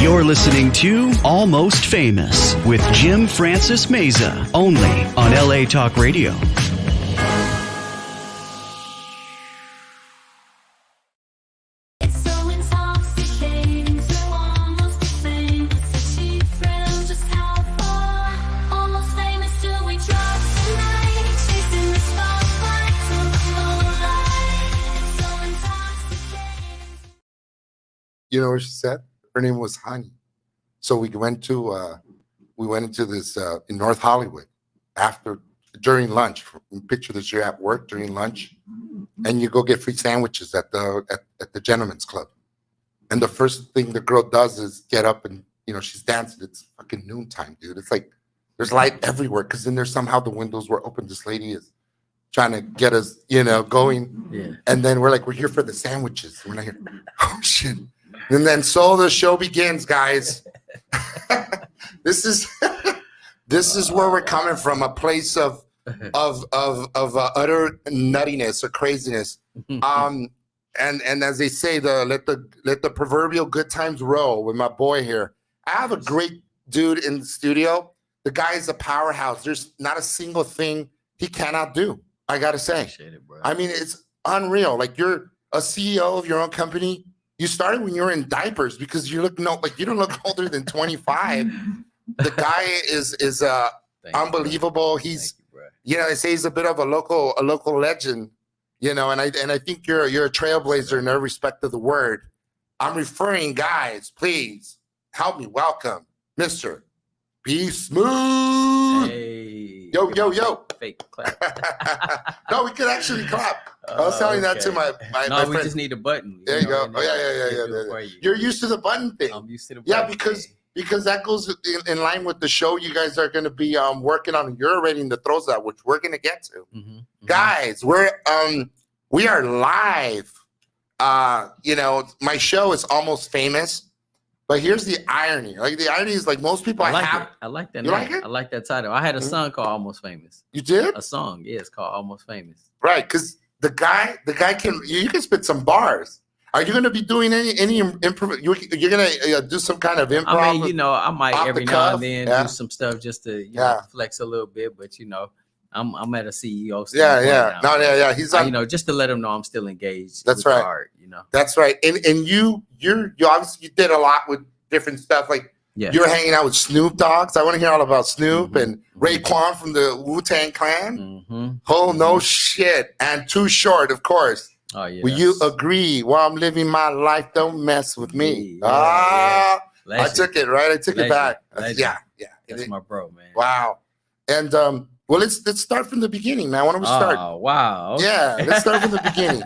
You're listening to Almost Famous with Jim Francis Meza, only on LA Talk Radio. You know what she said? Her name was Honey. So we went into this in North Hollywood during lunch. Picture this, you're at work during lunch, and you go get free sandwiches at the Gentleman's Club. And the first thing the girl does is get up and she's dancing. It's fucking noontime, dude. It's like there's light everywhere because then there's somehow the windows were open. This lady is trying to get us, going. Yeah. And then we're here for the sandwiches. We're not here. Oh shit. And then so the show begins, guys. This is where we're coming from, a place of utter nuttiness or craziness. And as they say, let the proverbial good times roll with my boy here. I have a great dude in the studio. The guy is a powerhouse. There's not a single thing he cannot do. I gotta say. It, bro. I mean, it's unreal. Like, you're a CEO of your own company. You started when you were in diapers because you don't look older than 25. The guy is unbelievable. He's they say he's a bit of a local legend, and I think you're a trailblazer in every respect of the word. I'm referring, guys, please help me welcome Mr. B-Smoove. Hey. Yo. Fake clap. No, we could actually clap. I was telling that to my no, my we friend. just need a button. There you go. Oh, yeah. You're used to the button thing. I'm used to the button. Yeah, because that goes in line with the show you guys are going to be working on. You're already in the throes of that, which we're going to get to. Mm-hmm. Guys, we are live. My show is Almost Famous. But here's the irony. Like, the irony is, like, most people I like that. You name. like it? I like that title. I had a song called Almost Famous. You did? A song, yeah, it's called Almost Famous. Right, because the guy you can spit some bars. Are you going to be doing any improv? You're going to do some kind of improv? I mean, I might every now and then do some stuff just to flex a little bit. But I'm at a CEO. Yeah. Now, yeah. He's on, just to let him know I'm still engaged. That's with right. The art, That's right. And you obviously did a lot with different stuff. Like, you're hanging out with Snoop Dogg. So I want to hear all about Snoop and Raekwon from the Wu-Tang Clan. Mm-hmm. Oh, no shit. And Too Short, of course. Oh, yeah. Will you agree? While I'm living my life, don't mess with me. Yeah. I took it, right? I took it back. Yeah. That's my bro, man. Wow. And well, let's start from the beginning, man. Why don't we start? Oh, wow. Okay. Yeah, let's start from the beginning.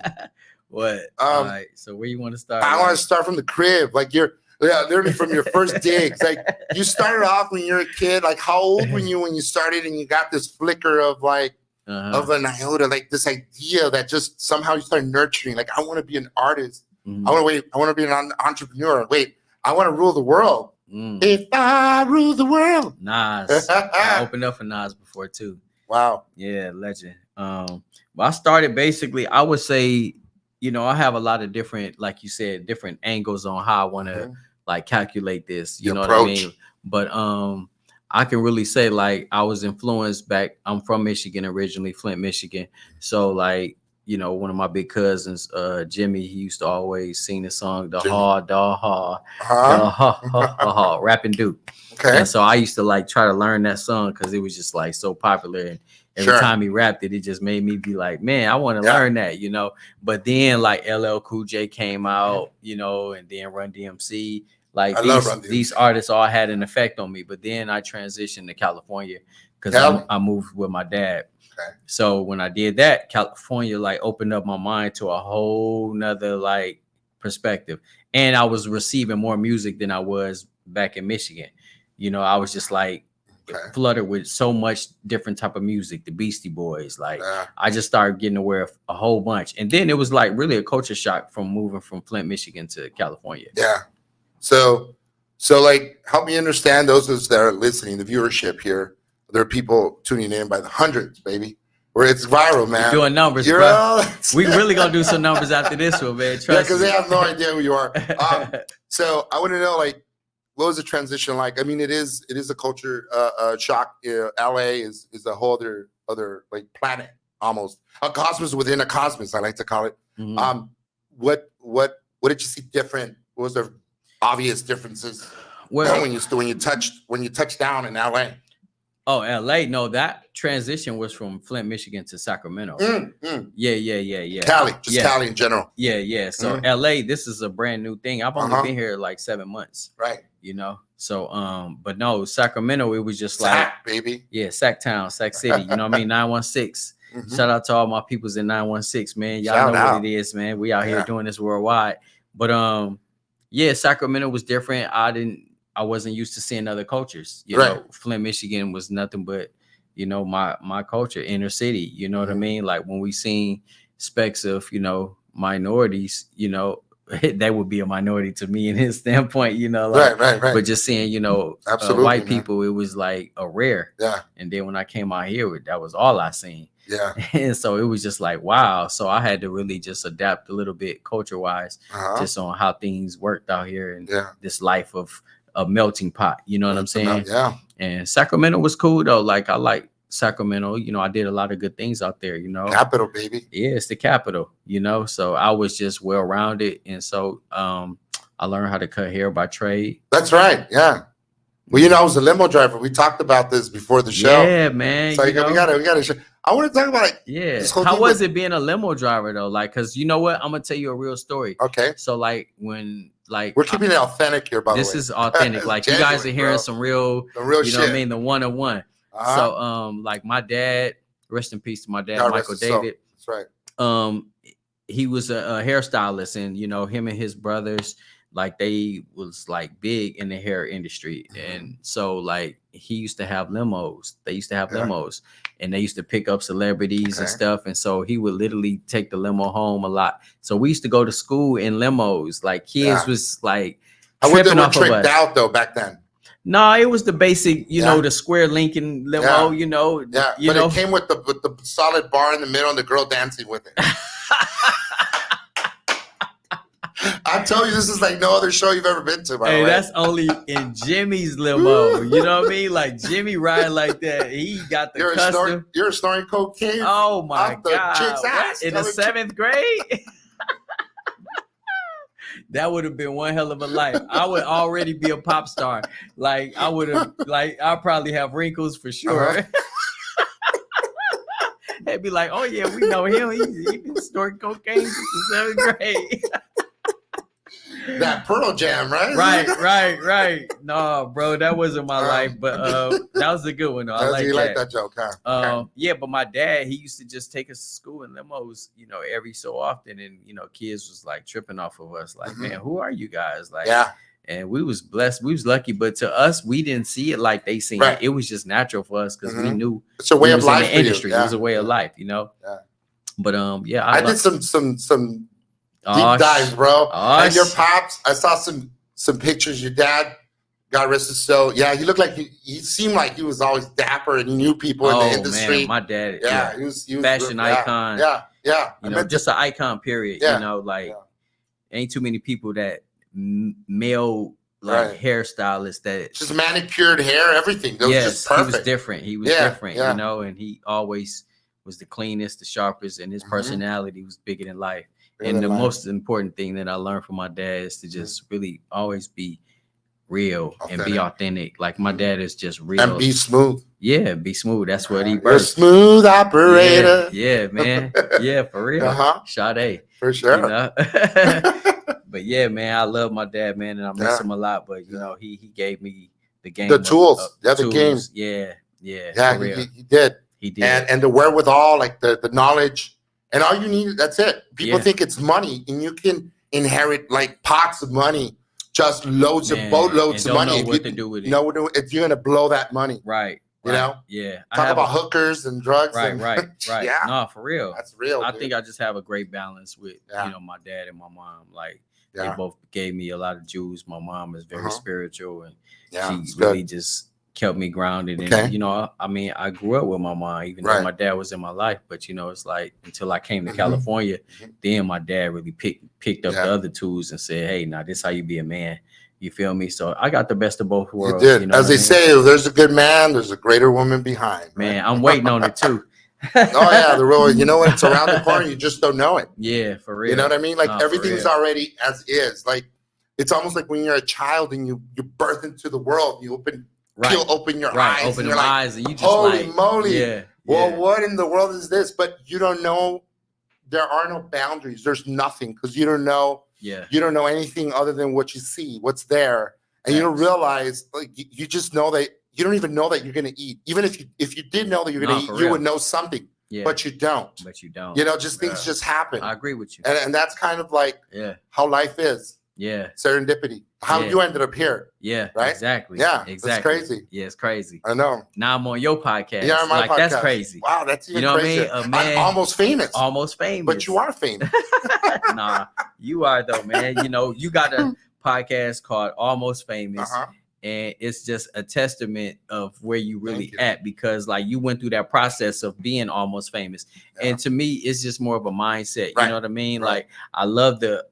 What? All right. So where you want to start? I want to start from the crib. Like, literally from your first digs. Like, you started off when you're a kid. Like, how old were you when you started and you got this flicker of of an iota, like this idea that just somehow you start nurturing? Like, I want to be an artist. Mm-hmm. I want to be an entrepreneur. Wait, I want to rule the world. If I rule the world. Nas. I opened up for Nas before too. Wow. Yeah, legend. Well, I started basically, I would say, I have a lot of different, like you said, different angles on how I want to calculate this. You know what I mean? But I can really say, like, I was influenced back. I'm from Michigan originally, Flint, Michigan. So, like, one of my big cousins, Jimmy, he used to always sing the song, Rapping Duke. Okay. And so I used to try to learn that song because it was just so popular. And every time he rapped it, it just made me be like, man, I want to learn that, But then LL Cool J came out, and then Run DMC. These artists all had an effect on me. But then I transitioned to California because I moved with my dad. Okay. So when I did that, California opened up my mind to a whole nother perspective. And I was receiving more music than I was back in Michigan. I was just flooded with so much different type of music, the Beastie Boys. I just started getting aware of a whole bunch. And then it was really a culture shock from moving from Flint, Michigan to California. Yeah. So help me understand those that are listening, the viewership here. There are people tuning in by the hundreds, baby. Where it's viral, man. You're doing numbers, bro. We really gonna do some numbers after this one, man. Trust because they have no idea who you are. So I want to know, what was the transition like? I mean, it is a culture shock. LA is a whole other like planet, almost a cosmos within a cosmos, I like to call it. Mhm. What did you see different? What was there obvious differences Well, when you touched down in LA? oh, LA, no, that transition was from Flint, Michigan to Sacramento. Yeah. Cali, just Cali in general. Yeah. So LA, this is a brand new thing. I've only been here like 7 months. Right. You know. So but no, Sacramento, it was just Sac, baby. Yeah, Sac Town, Sac City. You know what I mean? 916. Shout out to all my peoples in 916, man. Y'all know what it is, man. We out here doing this worldwide. But yeah, Sacramento was different. I wasn't used to seeing other cultures. You know, Flint, Michigan was nothing but, you know, my culture, inner city. You know what I mean? Like when we seen specks of, you know, minorities, you know, that would be a minority to me in his standpoint, you know, like, right. But just seeing, you know, white people, it was like a rare. Yeah. And then when I came out here, that was all I seen. Yeah. And so it was just like, wow. So I had to really just adapt a little bit culture wise, just on how things worked out here and this life of a melting pot. You know what I'm saying? Yeah. And Sacramento was cool though. Like I like Sacramento. You know, I did a lot of good things out there. You know, capital, baby. Yeah, it's the capital. You know, so I was just well rounded, and so I learned how to cut hair by trade. That's right. Yeah. Well, you know, I was a limo driver. We talked about this before the show. Yeah, man. So we gotta show. I want to talk about it. Yeah. How was it being a limo driver though? Like, cause you know what? I'm gonna tell you a real story. Okay. So like when we're keeping it authentic here, by the way. This is authentic. Like you guys are hearing some real shit. You know what I mean? The one-on-one. So like my dad, rest in peace to my dad, Michael David. That's right. He was a hairstylist, and you know, him and his brothers, like they was like big in the hair industry. And so like he used to have limos. They used to have limos, and they used to pick up celebrities and stuff. And so he would literally take the limo home a lot. So we used to go to school in limos. Like kids was like tripping off of us. Out though back then. No, it was the basic, you know, the square Lincoln limo, you know. Yeah, but it came with the solid bar in the middle and the girl dancing with it. I tell you, this is like no other show you've ever been to, by the way. That's only in Jimmy's limo. You know what I mean? Like Jimmy ride like that. He got the custom. You're snoring cocaine. Oh my God. Ass. In the 7th grade? That would have been one hell of a life. I would already be a pop star. Like I would have, like I'll probably have wrinkles for sure. They'd be like, "Oh yeah, we know him. He been snorting cocaine since the 7th grade." That Pearl Jam, right? Right. No, bro, that wasn't my life, but that was a good one. Though. I like that joke, huh? Yeah, but my dad, he used to just take us to school in limos, you know, every so often, and you know, kids was like tripping off of us, like, man, who are you guys? Like, and we was blessed, we was lucky, but to us, we didn't see it like they seen it. It was just natural for us because we knew it's a way of life. In the industry, it was a way of life, you know. But yeah, I did some deep dives, bro. And your pops, I saw some pictures. Your dad, God rest his soul. Yeah, he looked like he seemed like he was always dapper and he knew people in the industry. Man, my dad, he was fashion icon. Yeah. You know, just an icon. Period. You know, like ain't too many people that male like hairstylists that just manicured hair, everything. That was just perfect. He was different. He was different. You know, and he always was the cleanest, the sharpest, and his personality was bigger than life. And the most important thing that I learned from my dad is to just really always be real and be authentic. Like my dad is just real. And be smooth. Yeah, be smooth. That's what he birthed. You're a smooth operator. Yeah, man. Yeah, for real. Sade. For sure. You know? But yeah, man, I love my dad, man, and I miss him a lot. But you know, he gave me the game. The tools. The game. Yeah. He did. He did. And the wherewithal, like the knowledge. And all you need, that's it. People think it's money, and you can inherit like pots of money, just loads of boatloads of money. Know what to do with it. If you're gonna blow that money, right? You know, Talk about hookers and drugs, right. Yeah, no, for real. That's real. I think I just have a great balance with you know, my dad and my mom. Like they both gave me a lot of jewels. My mom is very spiritual, and she really just kept me grounded. And you know, I mean, I grew up with my mom, even though my dad was in my life. But you know, it's like until I came to California, then my dad really picked up the other tools and said, "Hey, now this is how you be a man." You feel me? So I got the best of both You worlds. did. You know As what they I mean? say, if there's a good man, there's a greater woman behind. Man, right? I'm waiting on it too. Oh yeah, the real. You know what? It's around the corner. You just don't know it. Yeah, for real. You know what I mean? Like Nah, for everything's real. already as is. Like it's almost like when you're a child and you birth into the world. You peel open your eyes. Open and your you're like, eyes, and you just holy like, moly! yeah. Well, yeah. what in the world is this? But you don't know. There are no boundaries. There's nothing because you don't know. Yeah. You don't know anything other than what you see, what's there, and you don't Facts. realize. Like you just know that you don't even know that you're gonna eat. Even if you did know that you're gonna Nah, eat, for you real. would know something. Yeah. But you don't. But you don't. You know, just things just happen. I agree with you. And that's kind of like how life is. Yeah. Serendipity. How you ended up here. Yeah. Right? Exactly. Yeah. Exactly. That's crazy. Yeah, it's crazy. I know. Now I'm on your podcast. Yeah, on my like podcast. That's crazy. Wow, that's even you know crazier. what I mean? Man, I'm almost famous. Almost famous. But you are famous. Nah, you are though, man. You know, you got a podcast called Almost Famous. And it's just a testament of where you really at, because like you went through that process of being almost famous. And to me, it's just more of a mindset. You know what I mean? Like I love the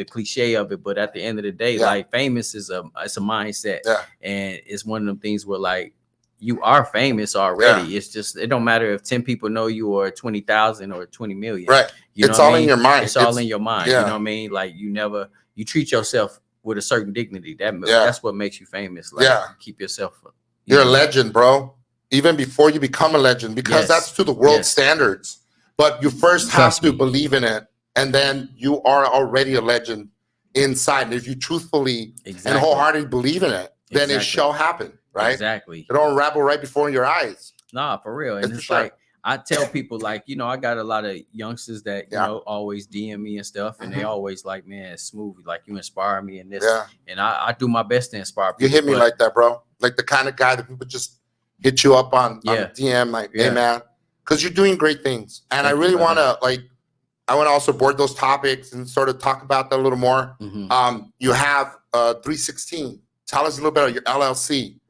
cliche of it, but at the end of the day, like famous is it's a mindset. And it's one of them things where like you are famous already. It's just, it don't matter if 10 people know you or 20,000 or 20 million. Right. You know it's all in your mind. It's all in your mind. You know what I mean? Like you treat yourself with a certain dignity. That's what makes you famous. Like keep yourself up. You're a legend, bro. Even before you become a legend, because that's to the world standards. But you first have to believe in it, and then you are already a legend inside. And if you truthfully and wholeheartedly believe in it, then it shall happen, right? Exactly. It'll unravel right before your eyes. Nah, for real. And it's like, I tell people, like, you know, I got a lot of youngsters that, you know, always DM me and stuff. And they always like, man, Smooth, like you inspire me in this. And I do my best to inspire people. You hit me like that, bro. Like the kind of guy that people just hit you up on DM, like, hey, man, because you're doing great things. And I really want to, like, I want to also board those topics and sort of talk about that a little more. You have 316. Tell us a little bit about your LLC.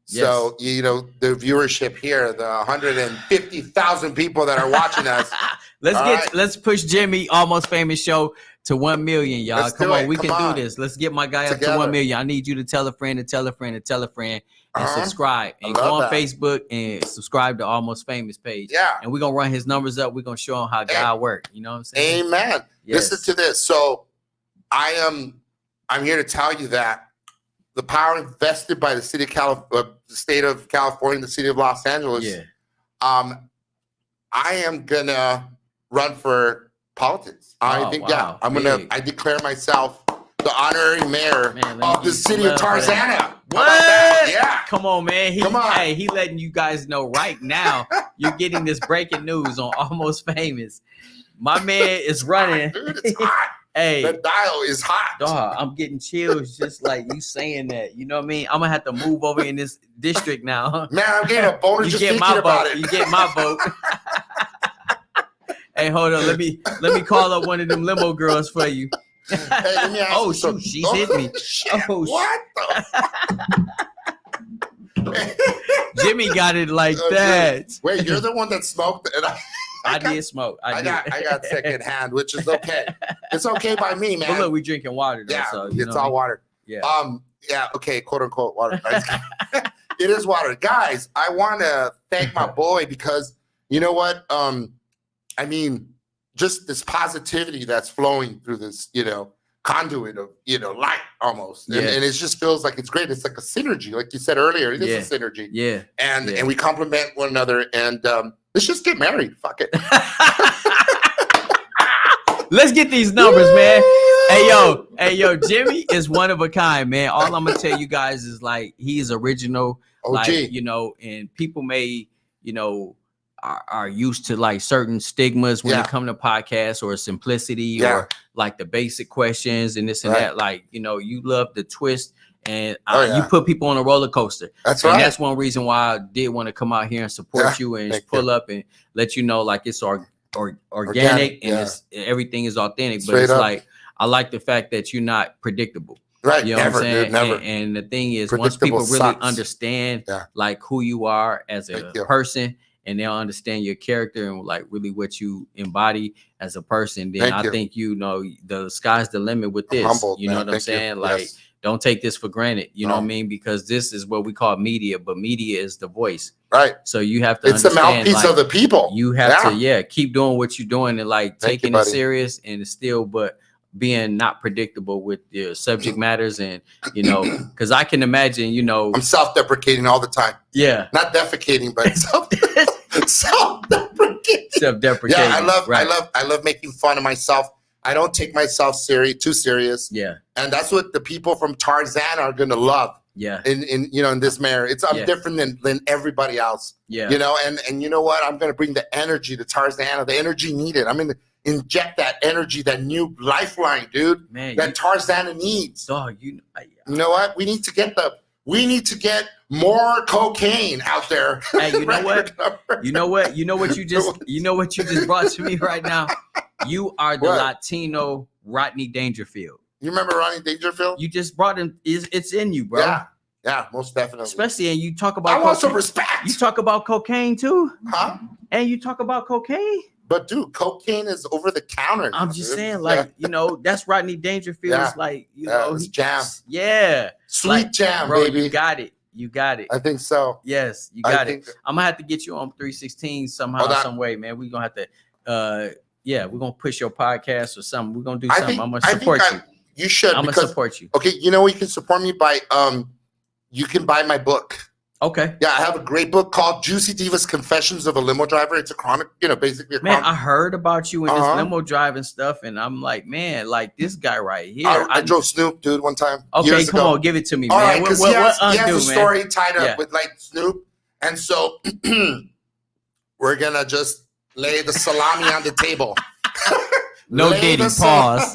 So, you know, the viewership here, the 150,000 people that are watching us. Let's push Jimmy Almost Famous show to 1 million, y'all. Come on, we can do this. Let's get my guy up to 1 million. I need you to tell a friend and tell a friend and tell a friend and subscribe. And go on Facebook and subscribe to Almost Famous page. And we're going to run his numbers up. We're going to show him how God works. You know what I'm saying? Amen. Listen to this. So I'm here to tell you that the power invested by the state of California, the city of Los Angeles. I am gonna run for politics. I declare myself the honorary mayor of the city of Tarzana. What? Yeah. Come on, man. Hey, he letting you guys know right now. You're getting this breaking news on Almost Famous. My man is running. Dude, it's hot. Hey, the dial is hot. Dog, I'm getting chills just like you saying that. You know what I mean? I'm gonna have to move over in this district now. Man, I'm getting a boner just thinking about it. You get my vote. Hey, hold on. Let me call up one of them limo girls for you. Hey, let me ask you shoot, she's hit me. Shit. Oh, what the? Jimmy got it like that. Wait, you're the one that smoked it. I did smoke. I got second hand, which is okay. It's okay by me, man. But look, we drinking water though. Yeah, so, it's all water. Yeah. Okay, quote unquote water. It is water. Guys, I want to thank my boy because you know what? I mean, just this positivity that's flowing through this, you know, conduit of, you know, light almost. And it just feels like it's great. It's like a synergy. Like you said earlier, it is a synergy. Yeah. And we complement one another and let's just get married. Fuck it. Let's get these numbers, man. Hey, yo, Jimmy is one of a kind, man. All I'm gonna tell you guys is like he is original. OG. Like, you know, and people may, you know, are used to like certain stigmas when it comes to podcasts or simplicity or like the basic questions and this and that. Like, you know, you love the twist. And you put people on a roller coaster. That's right. And that's one reason why I did want to come out here and support you and pull up and let you know, like it's organic and it's, everything is authentic. But it's like I like the fact that you're not predictable. Right. You know never, what I'm saying? Dude, never. And the thing is, once people really understand like who you are as a person, and they'll understand your character and like really what you embody as a person, then I think, you know, the sky's the limit with this. Humbled, you know what I'm saying? Like, don't take this for granted. You know No. what I mean? Because this is what we call media, but media is the voice. Right. So you have to It's the understand, mouthpiece like, of the people. you have to keep doing what you're doing and like Thank you, taking it buddy. serious and still but being not predictable with your subject matters. And you know, because I can imagine, you know, I'm self-deprecating all the time. yeah. Not defecating, but self-deprecating. Self-deprecating. Yeah, right. I love making fun of myself. I don't take myself too serious. Yeah. And that's what the people from Tarzan are gonna love. Yeah. In you know, in this matter. I'm different than everybody else. Yeah. You know, and you know what? I'm gonna bring the energy to Tarzana, the energy needed. I'm gonna inject that energy, that new lifeline, dude. Man, that Tarzana needs. Dog, you know what? We need to get more cocaine out there. Hey, you know what? You know what you just brought to me right now? You are the Latino Rodney Dangerfield. You remember Rodney Dangerfield? You just brought him. It's in you, bro. Yeah, most definitely. Especially, and you talk about. I want some respect. You talk about cocaine too, huh? And you talk about cocaine. But dude, cocaine is over the counter. I'm just saying, like, you know, that's Rodney Dangerfield's, like, you know, it's jam. Yeah, Sweet like, jam, bro. baby. You got it. You got it. I think so. Yes, you got it. I'm gonna have to get you on 316 somehow, some way, man. We're gonna have to, we're gonna push your podcast or something. We're gonna do something. I'm gonna support you. You should. I'm gonna support you. Okay, you know, you can support me by you can buy my book. Okay. Yeah, I have a great book called Juicy Diva's Confessions of a Limo Driver. It's a chronic, you know, basically a man, I heard about you in this limo driving stuff, and I'm like, man, like this guy right here. I drove Snoop, dude, one time. Okay, come on, give it to me, man. All right, because he has a story man? tied up with like Snoop. And so we're going to just lay the salami on the table. No dating, pause.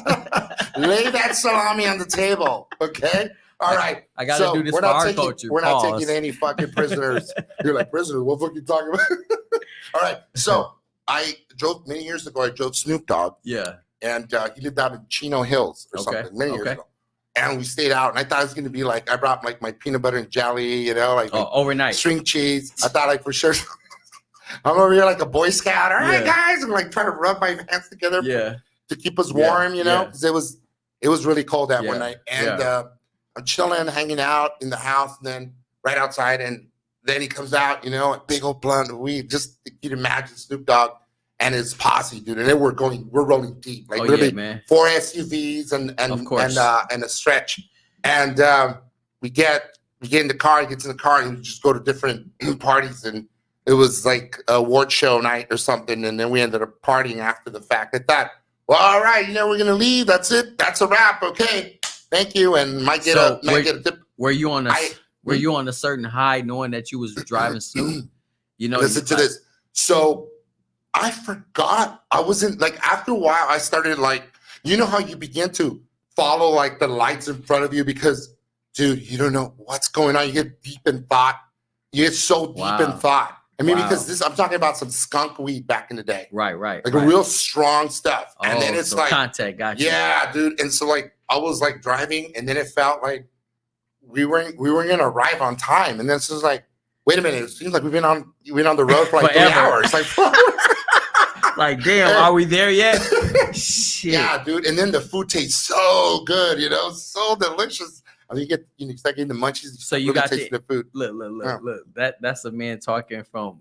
Lay that salami on the table, okay? All right. I got to do this for our culture. We're not taking any fucking prisoners. You're like, prisoners? What the fuck are you talking about? All right. So I drove many years ago. I drove Snoop Dogg. Yeah. And he lived out in Chino Hills or something many years ago. And we stayed out. And I thought it was going to be like, I brought like my peanut butter and jelly, you know, like overnight string cheese. I thought like for sure. I'm over here like a Boy Scout. All right, guys. I'm like trying to rub my hands together to keep us warm, you know, because it was really cold that one night. And I'm chilling, hanging out in the house, and then right outside, and then he comes out, you know, a big old blunt of weed. Just you can imagine Snoop Dogg and his posse, dude. And then we're rolling deep, like literally 4 SUVs and a stretch. And we get in the car, he gets in the car, and we just go to different parties. And it was like a award show night or something. And then we ended up partying after the fact. I thought, well, all right, you know, we're gonna leave. That's it. That's a wrap. Okay. Thank you, and might get a tip. Were you on a certain high, knowing that you was driving Snoop? You know, listen to this. So I forgot. I wasn't like after a while. I started like, you know how you begin to follow like the lights in front of you because, dude, you don't know what's going on. You get deep in thought. You get so deep in thought. I mean, because I'm talking about some skunk weed back in the day. Right. Like a real strong stuff. And then it's like contact, gotcha. Yeah, dude. And so like I was like driving, and then it felt like we weren't gonna arrive on time. And then it was like, wait a minute, it seems like we've been on the road for like 3 hours. Like, like damn, are we there yet? Shit. Yeah, dude. And then the food tastes so good, you know, so delicious. I mean, you start getting the munchies. So you got the food. Look. That's a man talking from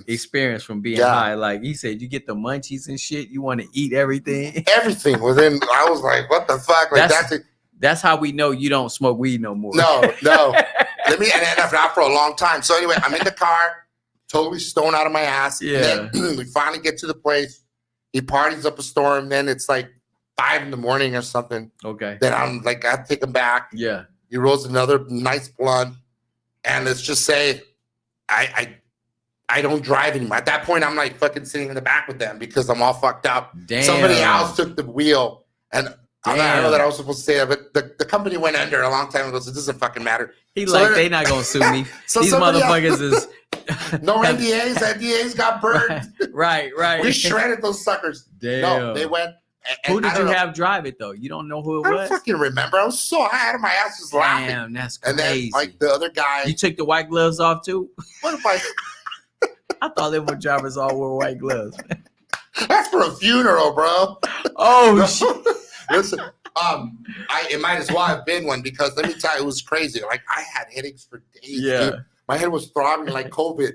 experience from being high. Like he said, you get the munchies and shit. You want to eat everything. Everything. Well, then I was like, what the fuck? Like that's how we know you don't smoke weed no more. No. And after a long time. So anyway, I'm in the car, totally stoned out of my ass. Yeah. And then we finally get to the place. He parties up a storm. Then it's like 5 a.m. or something. Okay. Then I'm like, I take him back. Yeah. He rolls another nice blunt. And let's just say I don't drive anymore. At that point, I'm like fucking sitting in the back with them because I'm all fucked up. Damn. Somebody else took the wheel. And I know that I was supposed to say that, but the company went under a long time ago, so it doesn't fucking matter. They not going to sue me. These motherfuckers is... No NDAs. NDAs got burned. Right. We shredded those suckers. Damn. No, they went... Who did you have drive it, though? You don't know who it was? I don't fucking remember. I was so high out of my ass just laughing. Damn, that's crazy. And then, like, the other guy... You took the white gloves off, too? What if I... I thought limo drivers all wore white gloves. That's for a funeral, bro. Oh, shit. Listen, It might as well have been one because let me tell you, it was crazy. Like I had headaches for days. Yeah. Dude. My head was throbbing like COVID.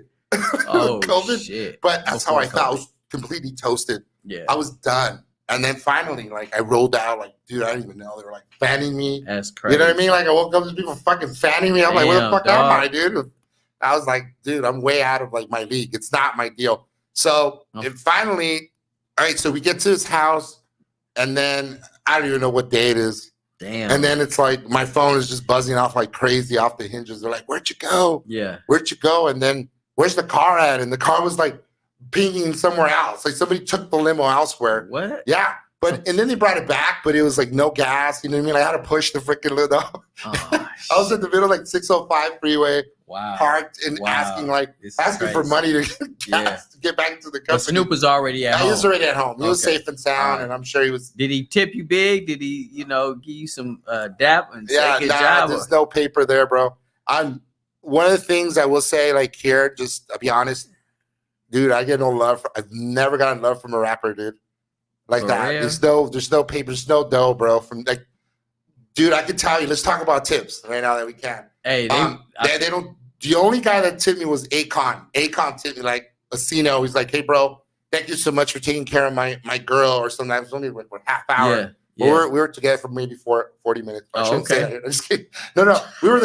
Oh COVID. shit! But that's Before how I felt. I COVID. was completely toasted. Yeah, I was done. And then finally, like I rolled out, like, dude, I didn't even know. They were like fanning me. that's crazy. You know what I mean? Like I woke up to people fucking fanning me. I'm like, where the Damn, fuck dog. am I, dude? I was like, dude, I'm way out of like my league. It's not my deal. So and finally, all right, so we get to his house, and then I don't even know what day it is. Damn. And then it's like my phone is just buzzing off like crazy off the hinges. They're like, where'd you go? Yeah. Where'd you go? And then where's the car at? And the car was like pinging somewhere else. Like somebody took the limo elsewhere. What? Yeah. But and then they brought it back, but it was like no gas. You know what I mean? I had to push the freaking lid off. Oh, I was in the middle of like 605 freeway, wow. parked and asking for money to get gas to get back to the company. But Snoop was already at home. He was already at home. He was Okay. safe and sound, and I'm sure he was. Did he tip you big? Did he, give you some dap and say good Nah, job? there's no paper there, bro. One of the things I will say, like here, just I'll be honest, dude, I get no love. I've never gotten love from a rapper, dude. Like For that. real? There's no paper, there's no dough, bro. From like, dude, I can tell you. Let's talk about tips right now that we can. Hey, they don't. The only guy that tipped me was Akon. Akon tipped me like a Cino. He's like, hey, bro, thank you so much for taking care of my girl or something. It was only like a half hour. Yeah. We were together for maybe 40 minutes. I shouldn't say that here. I'm just kidding. No. We were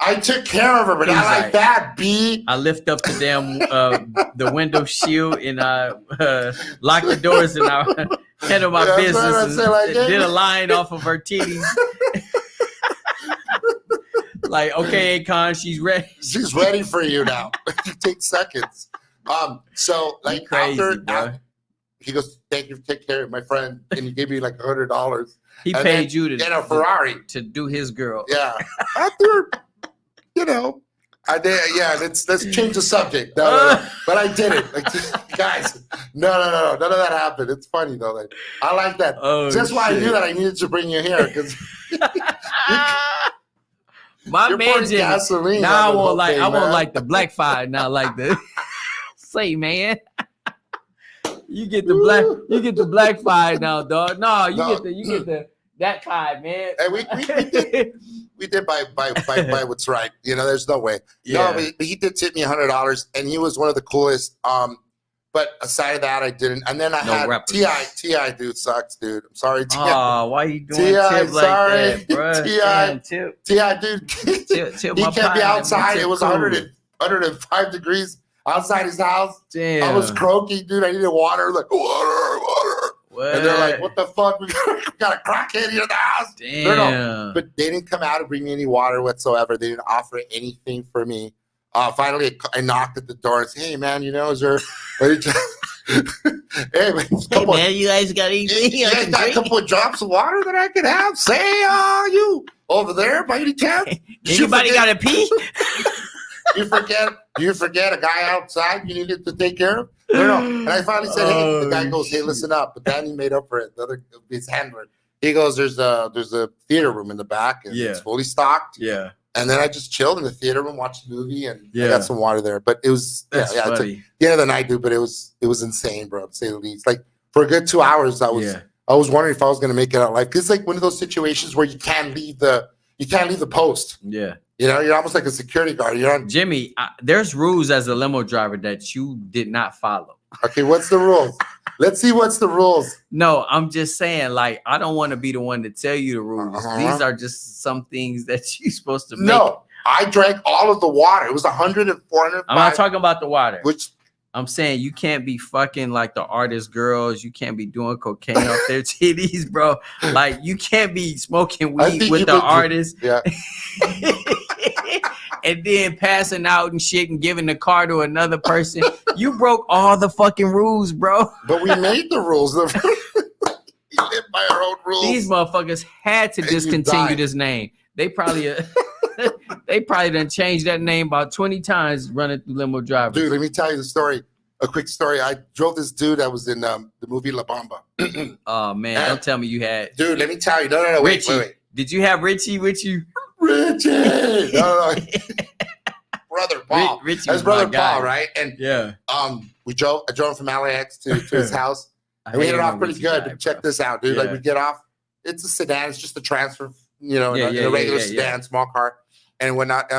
I took care of her, but He's not like like, that, B. I lift up the damn the window shield and lock the doors and I handle my Yeah, that's business what I and say, like, did a line off of her titties. Like, okay, Akon, she's ready. She's ready for you now. It takes seconds. So like Crazy, after he goes, thank you, take care of my friend, and he gave me like $100. He And paid then- you to in a Ferrari. to do his girl. Yeah. After, I did. Yeah, let's change the subject. No. But I did it. Like, guys, no. None of that happened. It's funny though. Like, I like that. Oh, That's why I shit. knew that I needed to bring you here because My you're man pouring Jimmy. gasoline. Now I on the want whole thing, I want man. like the black fire. Now like the say, man. You get the black fire now, dog. No, you get the that fire, man. And we did by what's right. There's no way. Yeah. No, but he did tip me $100, and he was one of the coolest. But aside of that, I didn't. And then I had rappers. Ti, dude, sucks, dude. I'm sorry, Ti. Oh, why you doing T.I., tip like sorry. that, bro? T.I. Tip, Ti, dude. tip He my can't be pie, outside. man. It was Cool. 105 degrees outside his house. Damn. I was croaky, dude. I needed water. Like water. What? And they're like, "What the fuck? We got a crackhead here in the house." Damn. No. But they didn't come out and bring me any water whatsoever. They didn't offer anything for me. Finally, I knocked at the door and said, "Hey, man, is there?" Hey, man, you guys got anything? you guys got a couple of drops of water that I could have? Say, you over there by any chance? Anybody got a pee? You forget a guy outside you needed to take care of? No. And I finally said, hey, the guy goes, hey, listen up. But then he made up for it. His handler. He goes, there's a theater room in the back and it's fully stocked. Yeah. And then I just chilled in the theater room, watched a movie, and I Yeah. got some water there. But it was That's It took funny. the end of the night, dude. But it was insane, bro, to say the least. Like for a good 2 hours, I was wondering if I was gonna make it out alive. It's like one of those situations where you can't leave the post. Yeah. You're almost like a security guard. You're on. Jimmy, there's rules as a limo driver that you did not follow. Okay, what's the rules? Let's see what's the rules. No, I'm just saying, like, I don't want to be the one to tell you the rules. Uh-huh. These are just some things that you're supposed to make. No, I drank all of the water. It was 100 and 400. I'm not talking about the water. Which I'm saying you can't be fucking like the artist girls. You can't be doing cocaine off their titties, bro. Like, you can't be smoking I weed think with you the could- artist. yeah. And then passing out and shit and giving the car to another person. You broke all the fucking rules, bro. But we made the rules. We live by our own rules. These motherfuckers had to And you discontinue died. this name. They probably done changed that name about 20 times running through limo drivers. Dude, let me tell you the story. A quick story. I drove this dude that was in the movie La Bamba. Oh man, don't tell me you had Dude, let me tell you. No, wait. Did you have Richie with you? Richie! No. Brother Paul. Richie That's was brother my guy. Paul, right? And Yeah. I drove him from LAX to his house. And we hit it off pretty good. Check this out, dude. Like Yeah. we get off it's a sedan. It's just a transfer, you know, in a regular sedan, small car, and whatnot.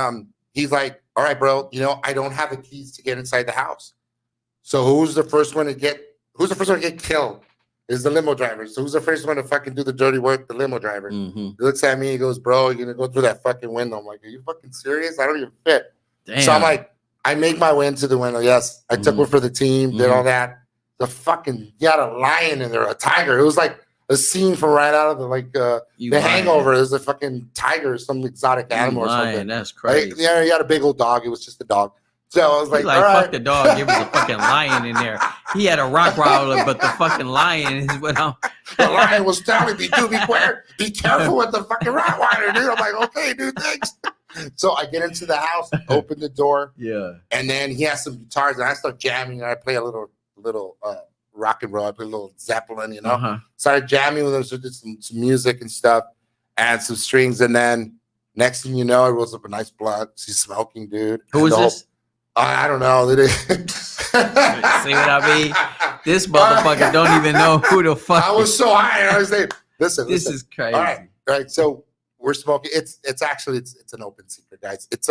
He's like, all right, bro, you know, I don't have the keys to get inside the house. So who's the first one to get killed? Is the limo driver. So who's the first one to fucking do the dirty work? The limo driver. He looks at me, he goes, bro, you're gonna go through that fucking window. I'm like, are you fucking serious? I don't even fit. Damn. So I'm like, I make my way into the window. Yes, I took one for the team, did all that. The fucking, you had a lion in there, a tiger. It was like a scene from right out of the Hangover. It was a fucking tiger, some exotic animal or something. That's crazy. Like, yeah, he had a big old dog. It was just a dog. So I was like, all right. Fuck the dog. There was a fucking lion in there. He had a Rottweiler, but the fucking lion is what I'm. The lion was telling me, dude, be careful with the fucking Rottweiler, dude. I'm like, okay, dude, thanks. So I get into the house, open the door. Yeah. And then he has some guitars, and I start jamming, and I play a little rock and roll. I play a little Zeppelin, you know. Started jamming with him, so did some music and stuff, and some strings, and then next thing you know, I rolls up a nice blunt. He's smoking, dude. Who is this? I don't know. See what I mean? This motherfucker don't even know who the fuck. I was so high. I was like, listen. This is crazy. All right. So we're smoking. It's actually an open secret, guys. It's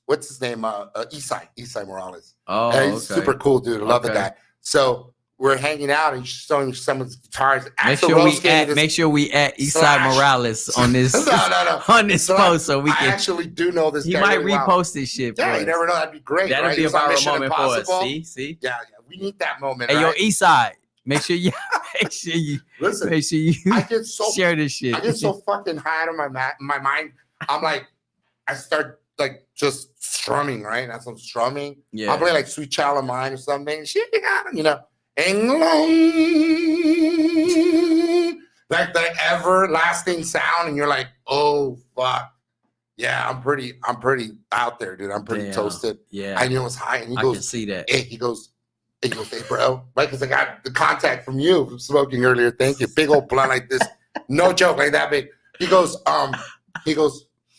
what's his name? Esai Morales. Oh, and he's super cool, dude. I love the guy. So we're hanging out and he's showing someone's guitars. Make sure we add Esai Morales on this on this post so we can. I actually do know this. He guy might really repost this shit. Yeah, you never know. That'd be great. That'd be a viral moment for us. See. Yeah, we need that moment. Hey, yo, Esai. Make sure you listen. Make sure you share this shit. I get so fucking high out of my mind. I'm like, I start like just strumming, right? That's some strumming. Yeah. I'll play like Sweet Child of Mine or something. Shit, you know. And like the everlasting sound, and you're like, oh fuck, yeah, I'm pretty out there, dude. I'm pretty toasted. Yeah, I knew it was high, and he goes, I can see that. Hey, he goes, hey, bro, right? Because I got the contact from you from smoking earlier. Thank you. Big old blunt like this, no joke, like that big. He goes,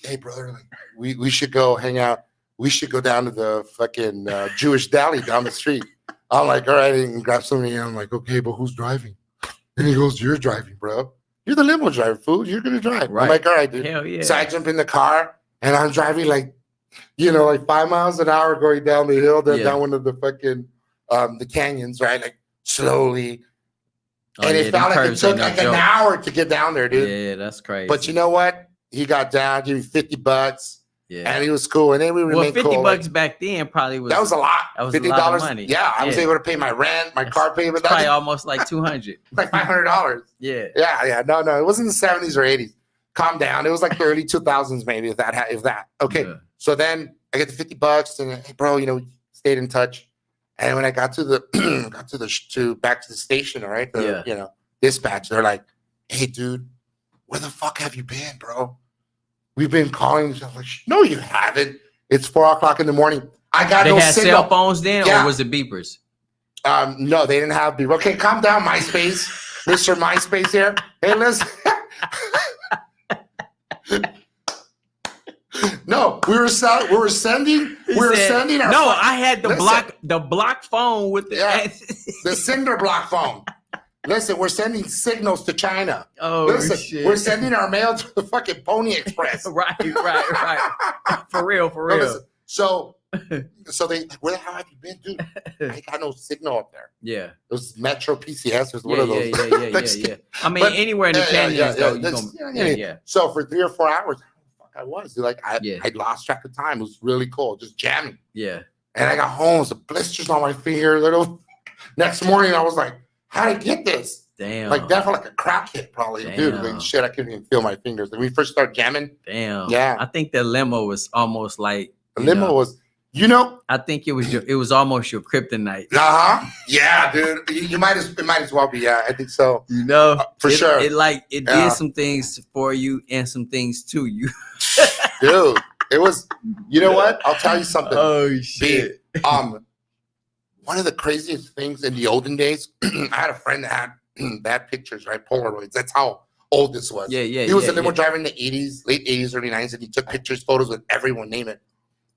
hey, brother, like we should go hang out. We should go down to the fucking Jewish deli down the street. I'm like, all right, and grab something. And I'm like, okay, but who's driving? And he goes, you're driving, bro. You're the limo driver, fool. You're going to drive. Right. I'm like, all right, dude. Hell yeah. So I jump in the car, and I'm driving like 5 miles an hour going down the hill, down one of the fucking, the canyons, right? Like slowly. And it felt like it took like an hour to get down there, dude. Yeah, that's crazy. But you know what? He got down, gave me $50. Yeah, and he was cool, and then we remained cool. $50 back then probably was. That was a lot. That was $50 a lot of money. Yeah, I was able to pay my rent, my car payment. Probably almost like $200. Like $500. Yeah. No, it wasn't the 70s or 80s. Calm down. It was like the early 2000s, maybe if that. Okay, so then I get the $50, and hey, bro, stayed in touch. And when I got to back to the station, all right, dispatch, they're like, hey, dude, where the fuck have you been, bro? We've been calling. I'm like, no, you haven't. It's 4:00 in the morning. I got no signal. They had cell phones then, or was it beepers? No, they didn't have beepers. Okay, calm down, MySpace. Mr. MySpace here. Hey, listen. No, we were sending our. No, I had the block phone with the cinder block phone. Listen, we're sending signals to China. Oh, listen, shit. We're sending our mail to the fucking Pony Express. Right. For real. Listen, so they, where the hell have you been, dude? I got no signal up there. Yeah. It was Metro PCS or one of those. Yeah. I mean, anywhere in the canyons, though. So for 3 or 4 hours, I was dude, like I lost track of time. It was really cool, just jamming. Yeah. And I got home, the blisters on my finger. Next morning, I was like, how did I get this? Damn. Like that felt like a crack hit, probably. Damn. Dude, like, shit, I couldn't even feel my fingers. When we first started jamming. Damn. Yeah. I think the limo was almost like the limo was, I think it was almost your kryptonite. Yeah, dude. It might as well be. Yeah, I think so. For sure. It did some things for you and some things to you. Dude, it was. You know what? I'll tell you something. Oh shit. One of the craziest things in the olden days, I had a friend that had pictures, right? Polaroids. That's how old this was. Yeah. He was a limo driver in the 80s, late 80s, early 90s, and he took photos with everyone, name it.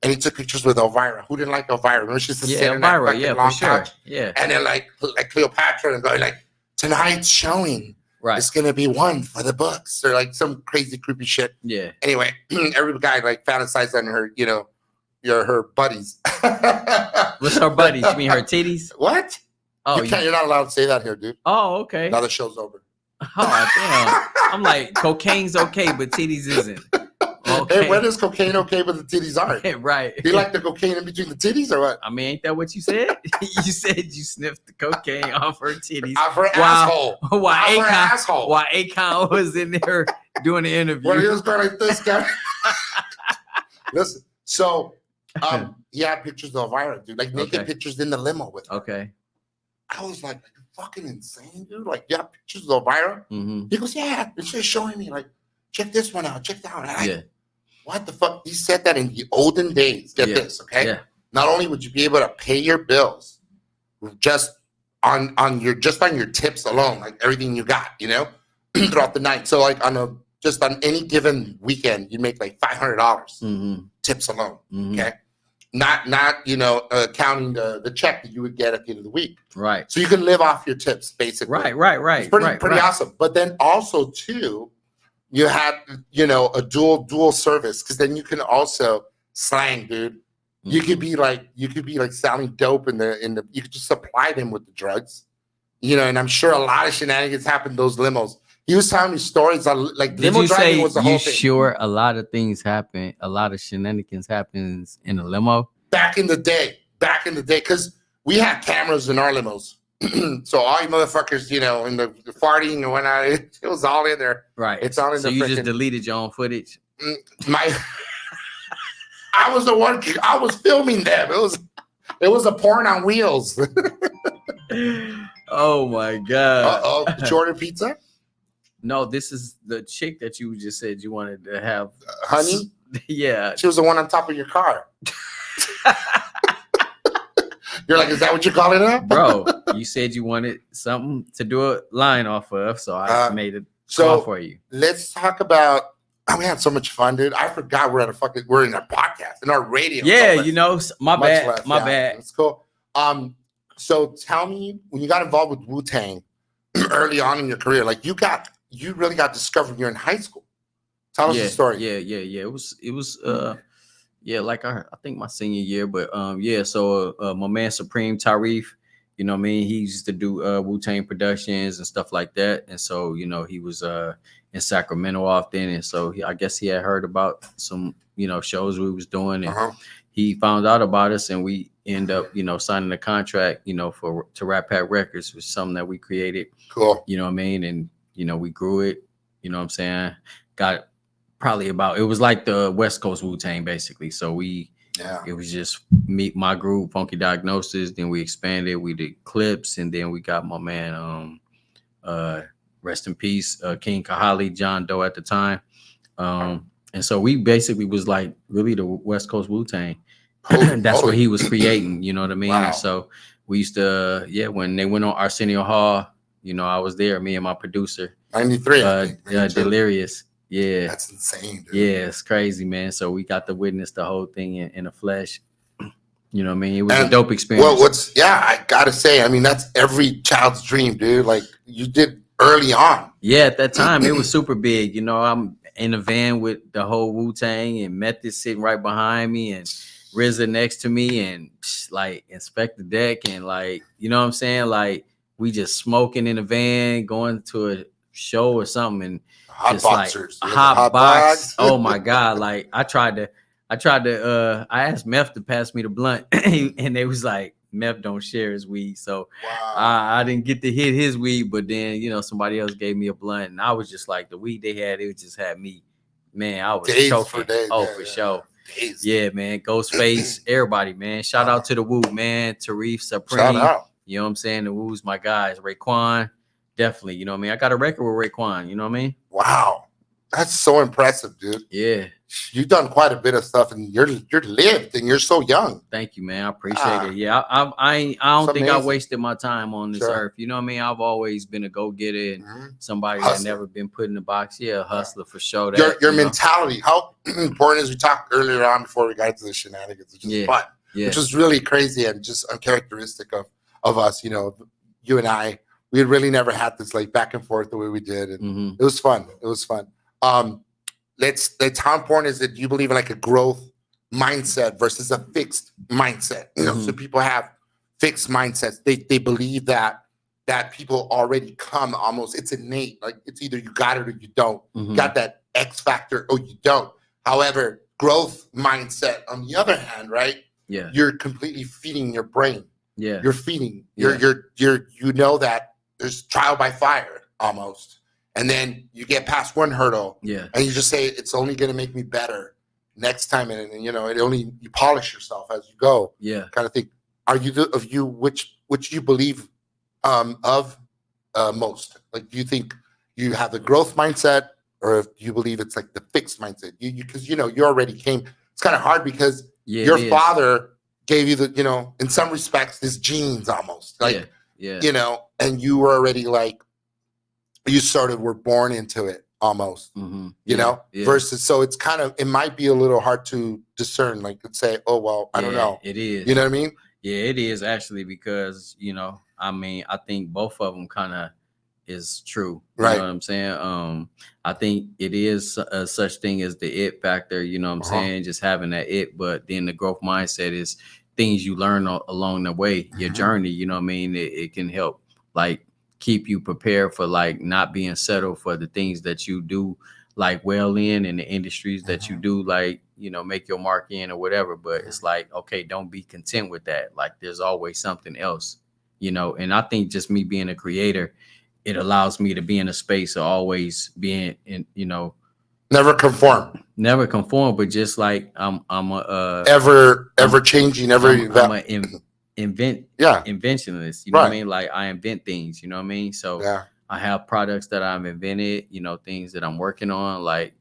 And he took pictures with Elvira. Who didn't like Elvira? Remember, she used to sit in that fucking long couch. Yeah. And then like Cleopatra and going like, tonight's showing. Right. It's gonna be one for the books, or like some crazy creepy shit. Yeah. Anyway, every guy like fantasized on her, her buddies. What's her buddies? You mean her titties? What? Oh, You're not allowed to say that here, dude. Oh, okay. Now the show's over. Oh, damn. I'm like, cocaine's okay, but titties isn't. Okay. Hey, when is cocaine okay, but the titties aren't? Right. Do you like the cocaine in between the titties, or what? I mean, ain't that what you said? You said you sniffed the cocaine off her titties. Off her asshole. While Akon was in there doing the interview. Well, he was going like this guy. Listen, so he had pictures of Elvira, dude, like naked pictures in the limo with her. Okay. I was like, "You're fucking insane, dude! Like, you have pictures of Elvira?" Mm-hmm. He goes, "Yeah." And she's showing me, like, check this one out, check that one out. Yeah. What the fuck? He said that in the olden days. Get this, okay? Yeah. Not only would you be able to pay your bills just on your tips alone, like everything you got, throughout the night. So like on any given weekend, you make like $500 tips alone. Mm-hmm. Okay. Not counting the check that you would get at the end of the week. Right. So you can live off your tips, basically. Right. It's pretty awesome. But then also too, you had, a dual service, because then you can also slang, dude. Mm-hmm. You could be like selling dope you could just supply them with the drugs, and I'm sure a lot of shenanigans happened in those limos. He was telling me stories like limo driving was the whole thing. Sure, a lot of things happen, a lot of shenanigans happens in a limo. Back in the day, because we had cameras in our limos. So all you motherfuckers, in the farting and whatnot, it was all in there. Right. It's all in so the you just deleted your own footage? I was the one. I was filming them. It was a porn on wheels. Oh my god. Did you order pizza? No, this is the chick that you just said you wanted to have. Honey? Yeah. She was the one on top of your car. You're like, is that what you're calling it? Bro, you said you wanted something to do a line off of, so I made it call for you. Let's talk about. We had so much fun, dude. I forgot we're in a podcast, in our radio. Yeah, my bad. It's cool. So tell me, when you got involved with Wu-Tang early on in your career, like you really got discovered when you're in high school. Tell us the story. Yeah. It was like I think my senior year, but so my man Supreme Tarif, he used to do Wu-Tang productions and stuff like that. And so, he was in Sacramento often. And so I guess he had heard about some, shows we was doing, and he found out about us, and we end up, signing a contract, to Rat Pack Records, which is something that we created. Cool. And, we grew it, got probably it was like the West Coast Wu-Tang basically. So it was just my group, Funky Diagnosis. Then we expanded, we did clips, and then we got my man, rest in peace, King Kahali, John Doe at the time. And so we basically was like really the West Coast Wu-Tang. That's what he was creating, you know what I mean? Wow. So we used to, when they went on Arsenio Hall, I was there, me and my producer. 93. Delirious. Yeah. That's insane, dude. Yeah, it's crazy, man. So we got to witness the whole thing in the flesh. You know what I mean? It was a dope experience. Well, I gotta say, I mean, that's every child's dream, dude. Like you did early on. Yeah, at that time it was super big. I'm in a van with the whole Wu-Tang and Method sitting right behind me and RZA next to me, and like Inspector Deck, and like, you know what I'm saying? Like we just smoking in the van, going to a show or something, and just boxers. Like a hot box. Oh my God. Like I asked Meth to pass me the blunt and they was like, Meth don't share his weed. So I didn't get to hit his weed, but then, somebody else gave me a blunt, and I was just like, the weed they had, it just had me, man, I was choking. For sure. Days. Yeah, man. Ghostface, everybody, man. Shout out to the Wu, man. Tarif, Supreme. Shout out. You know what I'm saying? The Wu's my guys. Raekwon, definitely. You know what I mean? I got a record with Raekwon. You know what I mean? Wow. That's so impressive, dude. Yeah. You've done quite a bit of stuff, and you're lived, and you're so young. Thank you, man. I appreciate it. Yeah, I don't think I wasted my time on this earth. You know what I mean? I've always been a go-getter and somebody that never been put in the box. Yeah, a hustler for sure. Your mentality, how important is, we talked earlier on before we got to the shenanigans, which is fun, which is really crazy and just uncharacteristic of us. You and I we had really never had this like back and forth the way we did, and it was fun. It was fun. How important is it? Do you believe in like a growth mindset versus a fixed mindset? You know, so people have fixed mindsets. They believe that people already come almost, it's innate. Like it's either you got it or you don't. Got that X factor or you don't. However, growth mindset on the other hand, right? Yeah. You're completely feeding your brain. Yeah. You're feeding. You know that there's trial by fire almost. And then you get past one hurdle. Yeah. And you just say it's only going to make me better next time, and you know, you polish yourself as you go. Yeah. Kind of thing. Are you which you believe of most? Like, do you think you have the growth mindset, or if you believe it's like the fixed mindset? Because you already came. It's kind of hard because your father gave you the, in some respects, his genes almost. Like, and you were already like, you sort of were born into it almost, versus, so it's kind of, it might be a little hard to discern, like, let's say, oh, well, I don't know. It is. You know what I mean? Yeah, it is actually, because, I mean, I think both of them kind of is true. You know what I'm saying? I think it is such thing as the it factor, you know what I'm saying? Just having that it, but then the growth mindset is things you learn along the way, your journey, you know what I mean? It can help, like, keep you prepared for like not being settled for the things that you do like well in the industries that you do, like, make your mark in or whatever. But it's like, okay, don't be content with that. Like, there's always something else, and I think just me being a creator, it allows me to be in a space of always being in, never conform, but just like I'm a ever changing, inventionist, you know what I mean? Like, I invent things, you know what I mean? So I have products that I've invented, things that I'm working on, like,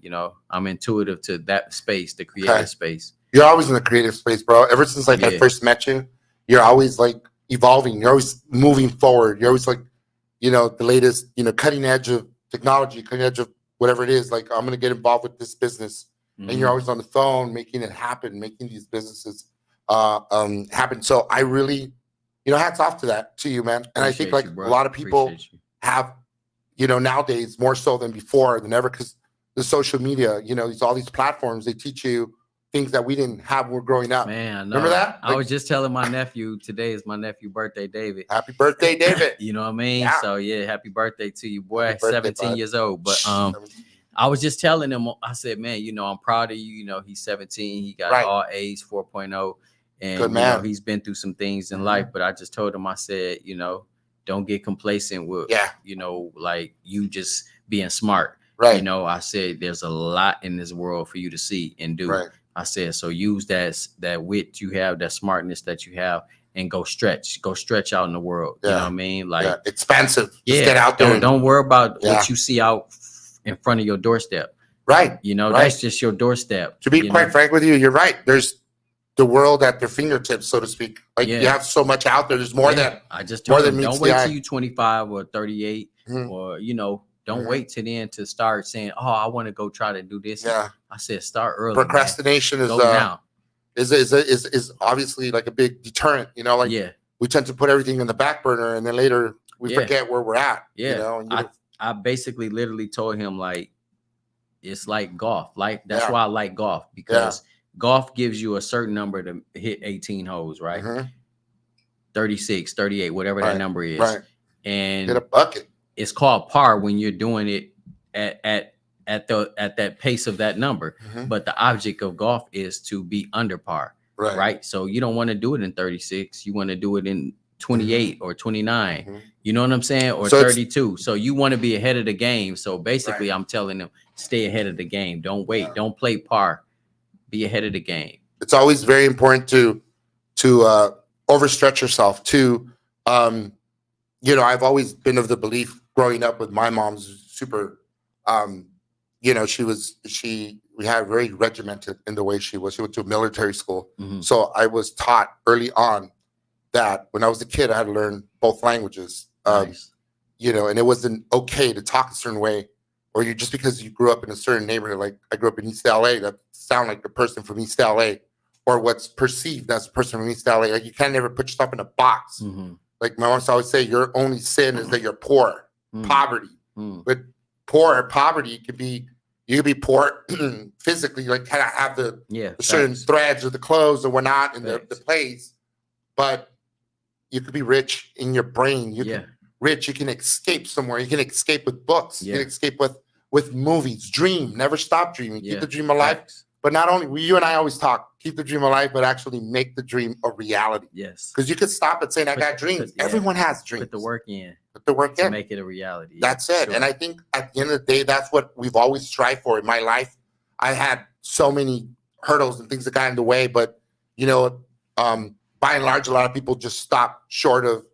I'm intuitive to that space, the creative space. You're always in the creative space, bro. Ever since like I first met you, you're always like evolving, you're always moving forward, you're always like, the latest, cutting edge of technology, cutting edge of whatever it is. Like, I'm going to get involved with this business, and you're always on the phone, making it happen, making these businesses happen. So I really, hats off to you, man. And I think like a lot of people have, nowadays more so than before than ever, because the social media, all these platforms, they teach you things that we didn't have when we were growing up. Man, remember that? I was just telling my nephew, today is my nephew's birthday, David. Happy birthday, David. You know what I mean? Yeah. So yeah, happy birthday to you, boy. 17 years old. But I was just telling him, I said, man, I'm proud of you. He's 17. He got all A's, 4.0. And good man. He's been through some things in life. But I just told him, I said, don't get complacent with, like you just being smart. Right. I said, there's a lot in this world for you to see and do. Right. I said, so use that wit you have, that smartness that you have, and go stretch out in the world. You know what I mean? Like, expansive. Just get out there. Don't worry about what you see out in front of your doorstep. Right. That's just your doorstep. To be quite frank with you, you're right. There's the world at their fingertips, so to speak. Like, you have so much out there. There's more than I just told them, don't wait till you 25 or 38 or don't wait till then to start saying, oh, I want to go try to do this. Yeah. I said, start early. Procrastination is obviously like a big deterrent, we tend to put everything in the back burner, and then later we forget where we're at. I basically literally told him, like, it's like golf. Like, that's why I like golf, because golf gives you a certain number to hit 18 holes, right? 36, 38, whatever that number is. Right. And get a bucket. It's called par when you're doing it at that pace of that number. But the object of golf is to be under par. Right. So you don't want to do it in 36. You want to do it in 28 or 29. You know what I'm saying? Or 32. So you want to be ahead of the game. So basically, I'm telling them, stay ahead of the game. Don't wait. Don't play par. Be ahead of the game. It's always very important to overstretch yourself. I've always been of the belief, growing up with my mom's super, we had very regimented in the way she was. She went to a military school. So I was taught early on that when I was a kid, I had to learn both languages, Nice. And it wasn't okay to talk a certain way, or just because you grew up in a certain neighborhood. Like, I grew up in East LA, that sound like the person from East LA, or what's perceived as a person from East LA. Like, you can't never put yourself in a box. like my mom always say, your only sin is that you're poor, poverty. But poverty could be, you could be poor physically, like kind of have the certain threads or the clothes or whatnot in the place, but you could be rich in your brain. You can escape somewhere. You can escape with books. You can escape with movies. Dream, never stop dreaming. Keep the dream alive. But not only, you and I always talk, keep the dream alive, but actually make the dream a reality. Yes. Because you could stop at saying, I got dreams. Everyone has dreams. Put the work in. Put the work in. To make it a reality. That's it. Sure. And I think at the end of the day, that's what we've always strived for in my life. I had so many hurdles and things that got in the way, but, you know, by and large, a lot of people just stop short of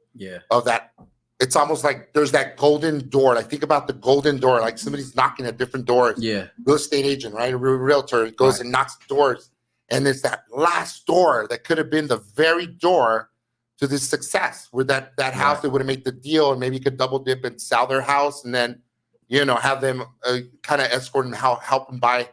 that. It's almost like there's that golden door. Like think about the golden door, like somebody's knocking at different doors. Yeah. Real estate agent, right? A realtor goes and knocks doors. And it's that last door that could have been the very door to this success, where that house that would have made the deal, and maybe you could double dip and sell their house, and then, you know, have them kind of escort and help them buy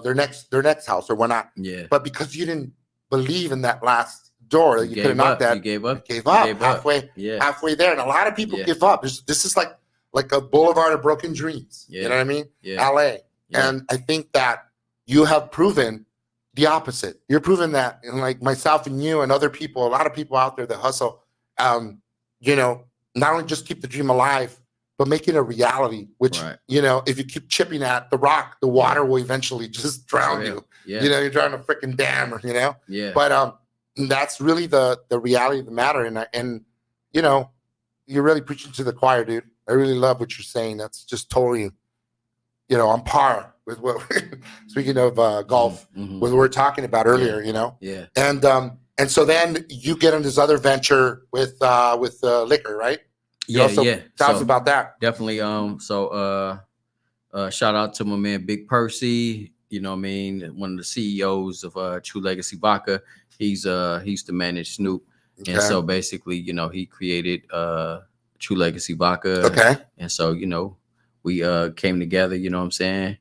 their next house or whatnot. Yeah. But because you didn't believe in that last door that you could have knocked at, you gave up halfway there. And a lot of people give up. This is like a boulevard of broken dreams. You know what I mean? LA. And I think that you have proven the opposite. You're proving that, and like myself and you and other people, a lot of people out there that hustle, you know, not only just keep the dream alive, but make it a reality, which, you know, if you keep chipping at the rock, the water will eventually just drown you. You know, you're drowning a freaking dam, or, you know? But that's really the reality of the matter. And, you know, you're really preaching to the choir, dude. I really love what you're saying. That's just totally, you know, on par with what speaking of golf, with what we were talking about earlier, you know? And so then you get on this other venture with liquor, right? Tell us about that. Definitely. Shout out to my man Big Percy. You know what I mean? One of the CEOs of True Legacy Vodka. He used to manage Snoop. And so basically, you know, he created True Legacy Vodka. And so, you know, we came together, you know what I'm saying?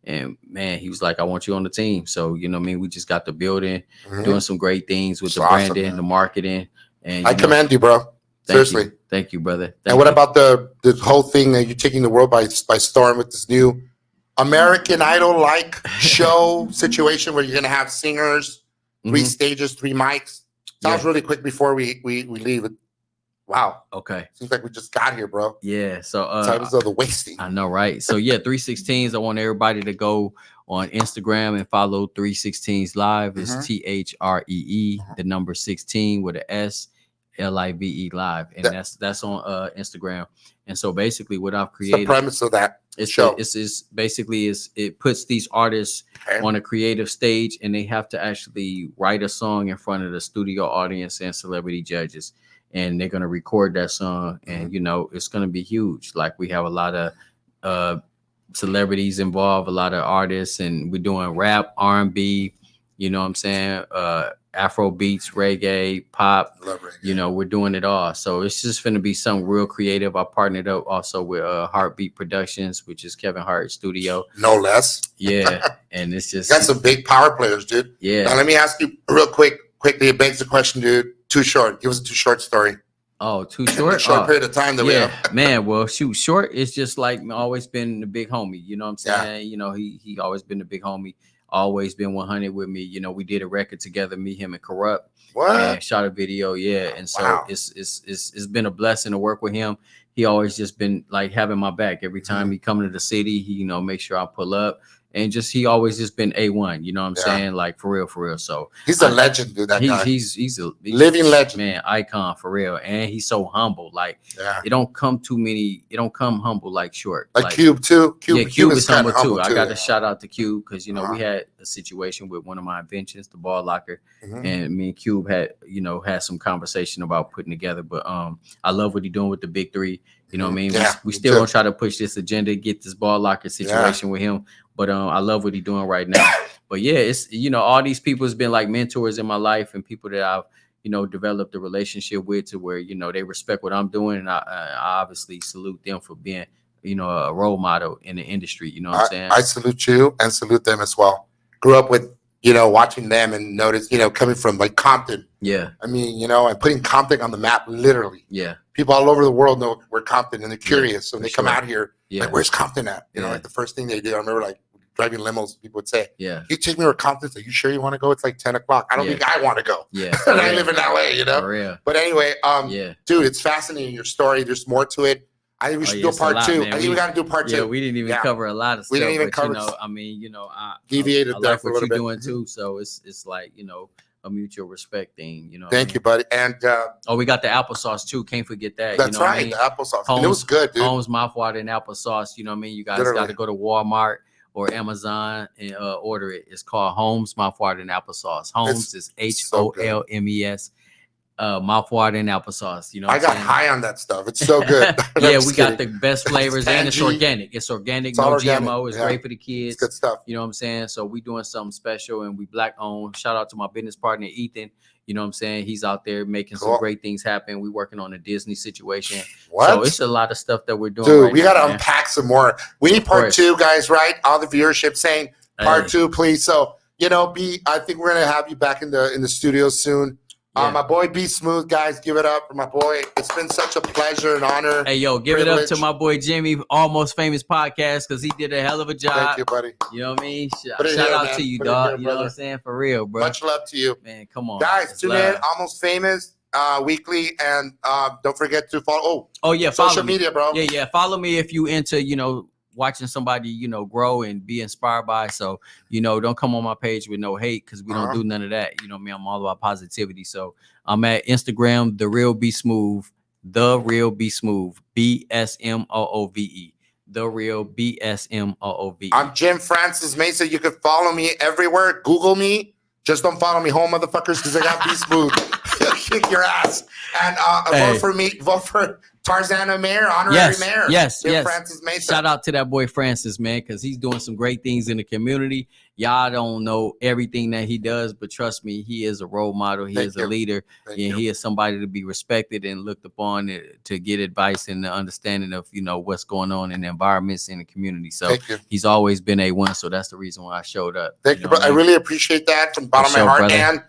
And man, he was like, I want you on the team. So, you know what I mean? We just got the building, doing some great things with the branding, the marketing. And I commend you, bro. Seriously. Thank you, brother. And what about the whole thing that you're taking the world by storm with this new American Idol-like show situation where you're going to have singers, 3 stages, 3 mics? Sounds really quick before we leave. Wow. Okay. Seems like we just got here, bro. Yeah. So times of the wasting. I know, right? So yeah, 316s. I want everybody to go on Instagram and follow 316s Live. It's THREE, the number 16 with a S. LIVE live, and that's on Instagram. And so basically what I've created, the premise of that show is basically it puts these artists on a creative stage, and they have to actually write a song in front of the studio audience and celebrity judges, and they're going to record that song, and you know, it's going to be huge. Like we have a lot of celebrities involved, a lot of artists, and we're doing rap, R&B, you know what I'm saying, Afro beats, reggae, pop, you know, we're doing it all. So it's just going to be something real creative. I partnered up also with Heartbeat Productions, which is Kevin Hart's studio. No less. Yeah. And it's just. You got some big power players, dude. Yeah. Now, let me ask you real quickly. It begs the question, dude. Too short. Give us a too short story. Oh, too short? Short period of time that we have. Man, well, shoot, short is just like always been the big homie. You know what I'm saying? Yeah. You know, he always been the big homie. Always been 100 with me. You know, we did a record together, me, him, and Corrupt. What? And shot a video, and so it's been a blessing to work with him. He always just been like having my back every time he come to the city. He, you know, make sure I pull up, and he always just been A1. You know what I'm saying? Like for real. So he's a legend, dude. That guy. He's a living legend, man, icon for real. And he's so humble. Like it don't come humble like Short. Like Cube too. Cube is humble too. I got to shout out to Cube because you know we had a situation with one of my inventions, the ball locker, and me and Cube had some conversation about putting together. But I love what he's doing with the big 3. You know what I mean? We still gonna try to push this agenda, get this ball locker situation with him. But I love what he's doing right now. But yeah, it's, you know, all these people has been like mentors in my life and people that I've, you know, developed a relationship with to where, you know, they respect what I'm doing. And I obviously salute them for being, you know, a role model in the industry. You know what I'm saying? I salute you and salute them as well. Grew up with, you know, watching them and notice, you know, coming from like Compton, Yeah. I mean, you know, and putting Compton on the map, literally. Yeah. People all over the world know where Compton, and they're curious. So when for they come sure. out here, Yeah. like, where's Compton at? You know, Yeah. like the first thing they did, I remember like driving limos, people would say, Yeah. you take me where Compton's, are you sure you want to go? It's like 10 o'clock. I don't think I want to go. Yeah. And I live in LA, you know? For real. But anyway, Yeah. dude, it's fascinating, your story. There's more to it. I think we should do a it's a part lot, two. man. I think we got to do part two. Yeah, we didn't even cover a lot of stuff. We didn't even but, cover. You know, I mean, you know, I deviated I there like for a what little you're bit. doing too. So it's like, you know, a mutual respect thing. You know. Thank you, buddy. And oh, we got the applesauce too. Can't forget that. that's you know right, I mean? the applesauce. And it was good, dude. Holmes mouthwatering applesauce. You know what I mean? You guys got to go to Walmart or Amazon and order it. It's called Holmes mouthwatering applesauce. Holmes is HOLMES. Mouthwatering applesauce. You know, I got high on that stuff. It's so good. Yeah, we got the best flavors, and it's organic. It's organic, It's no all organic. GMO. It's great for the kids. It's good stuff. You know what I'm saying? So we doing something special, and we Black owned. Shout out to my business partner Ethan. You know what I'm saying? He's out there making some great things happen. We working on a Disney situation. What? So it's a lot of stuff that we're doing. Dude, right we now, got to man. unpack some more. We need part two, guys, right? All the viewership saying part two, please. So, you know, I think we're going to have you back in the studio soon. My boy B-Smoove, guys, give it up for my boy. It's been such a pleasure and honor. Hey, yo, give it up to my boy Jimmy, Almost Famous Podcast, because he did a hell of a job. Thank you, buddy. You know what I mean? Shout here, out man. to you, Put it dog. here, you know what I'm saying? For real, bro. Much love to you. Man, come on. Guys, tune in, Almost Famous weekly, and don't forget to follow. Oh, yeah, social media, bro. Yeah. Follow me if you into, you know, watching somebody, you know, grow and be inspired by. So, you know, don't come on my page with no hate, because we don't do none of that. You know what I mean? I'm all about positivity. So I'm at Instagram, The Real B-Smoove, The Real B-Smoove, BSMOOVE, The Real BSMOOVE. I'm Jim Francis Mesa. You can follow me everywhere. Google me. Just don't follow me home, motherfuckers, because I got B-Smoove. Kick your ass. And vote for me. Vote for Tarzana Mayor, honorary mayor. Yes. Francis Mesa. Shout out to that boy Francis, man, because he's doing some great things in the community. Y'all don't know everything that he does, but trust me, he is a role model. He is a leader, and he is somebody to be respected and looked upon to get advice and the understanding of, you know, what's going on in the environments in the community. So he's always been A1. So that's the reason why I showed up. Thank you, bro. I really appreciate that from the bottom of my heart. Brother. And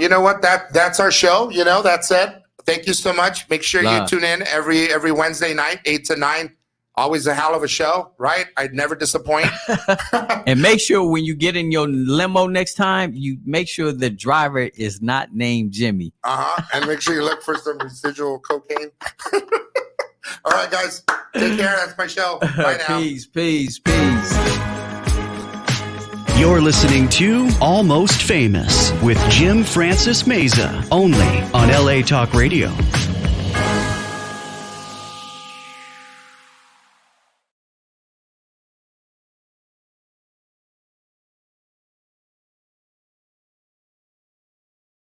you know what? That's our show. You know, that's it. Thank you so much. Make sure you tune in every Wednesday night, 8 to 9. Always a hell of a show, right? I'd never disappoint. And make sure when you get in your limo next time, you make sure the driver is not named Jimmy. And make sure you look for some residual cocaine. All right, guys. Take care. That's my show. Bye now. Peace. You're listening to Almost Famous with Jim Francis Meza, only on LA Talk Radio.